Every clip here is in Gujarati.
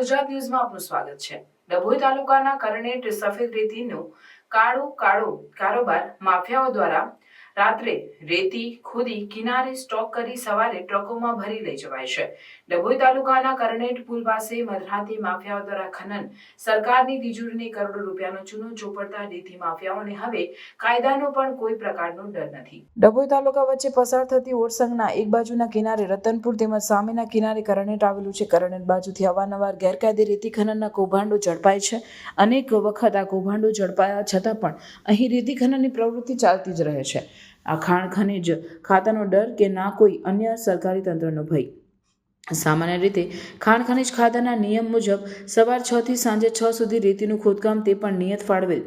ગુજરાત ન્યૂઝમાં આપનું સ્વાગત છે। ડભોઈ તાલુકાના કરનેટ સફેદ રેતીનો કાળો કારોબાર માફિયાઓ દ્વારા રાત્રે રેતી ખોદી કિનારે સ્ટોક કરી સવારે ટ્રકોમાં ભરી લઈ જવાય છે। ડભોઈ તાલુકાના કરનેટ પુલ પાસે મધરાતે માફિયાઓ દ્વારા ખનન સરકારની તિજોરીને કરોડો રૂપિયાનો ચૂનો ચોપડતા રેતી માફિયાઓને હવે કાયદાનો પણ કોઈ પ્રકારનો ડર નથી। ડભોઈ તાલુકા વચ્ચે પસાર થતી ઓરસંગના એક બાજુના કિનારે રતનપુર તેમજ સામેના કિનારે કરનેટ આવેલું છે। કરનેટ બાજુથી અવારનવાર ગેરકાયદે રેતી ખનનના કૌભાંડો ઝડપાય છે। અનેક વખત આ કૌભાંડો ઝડપાયા છતાં પણ અહીં રેતી ખનનની પ્રવૃત્તિ ચાલતી જ રહે છે। આ ખાણ ખનીજ ખાતાનો ડર કે ના કોઈ અન્ય સરકારી તંત્રનો ભય। સામાન્ય રીતે ખાણ ખનીજ ખાતાના નિયમ મુજબ સવાર 6 થી સાંજે 6 સુધી રેતીનું ખોદકામ તે પણ નિયત ફાળવેલ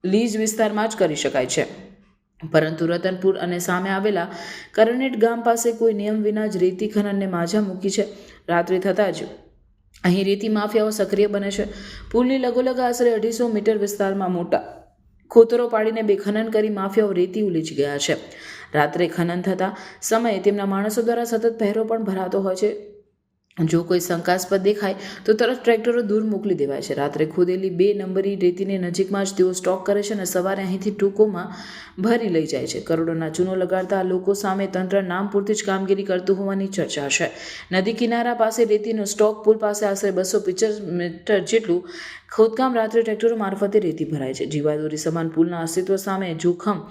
લીઝ વિસ્તારમાં જ કરી શકાય છે। પરંતુ રતનપુર અને સામે આવેલા કરનેટ ગામ પાસે કોઈ નિયમ વિના જ રેતી ખનનને માઝા મૂકી છે। રાત્રિ થતાં જ અહીં રેતી માફિયાઓ સક્રિય બને છે। પુલની લગોલગ આશરે 250 મીટર વિસ્તારમાં મોટા ખોતરો પાડીને બે ખનન કરી માફિયાઓ રેતી ઉલીચી ગયા છે। રાત્રે ખનન થતા સમયે તેમના માણસો દ્વારા સતત પહેરો પણ ભરાતો હોય છે। જો કોઈ શંકાસ્પદ દેખાય તો તરત ટ્રેક્ટરો દૂર મોકલી દેવાય છે। રાત્રે ખોદેલી 2 નંબરી રેતીને નજીકમાં જ તેઓ સ્ટોક કરે છે અને સવારે અહીંથી ટૂંકોમાં ભરી લઈ જાય છે। કરોડોના ચૂનો લગાડતા આ લોકો સામે તંત્ર નામ પૂરતી જ કામગીરી કરતું હોવાની ચર્ચા છે। નદી કિનારા પાસે રેતીનો સ્ટોક પુલ પાસે આશરે 275 મીટર જેટલું ખોદકામ રાત્રે ટ્રેક્ટરો મારફતે રેતી ભરાય છે। જીવાદોરી સમાન પુલના અસ્તિત્વ સામે જોખમ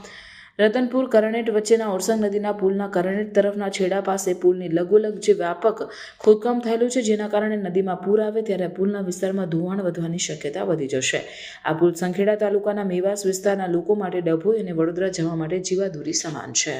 રતનપુર કરનેટ વચ્ચેના ઓરસંગ નદીના પુલના કરનેટ તરફના છેડા પાસે પુલની લગોલગ જે વ્યાપક ખોદકામ થયેલું છે, જેના કારણે નદીમાં પૂર આવે ત્યારે પુલના વિસ્તારમાં ધોવાણ વધવાની શક્યતા વધી જશે। આ પુલ સંખેડા તાલુકાના મેવાસ વિસ્તારના લોકો માટે ડભોઈ અને વડોદરા જવા માટે જીવાદોરી સમાન છે।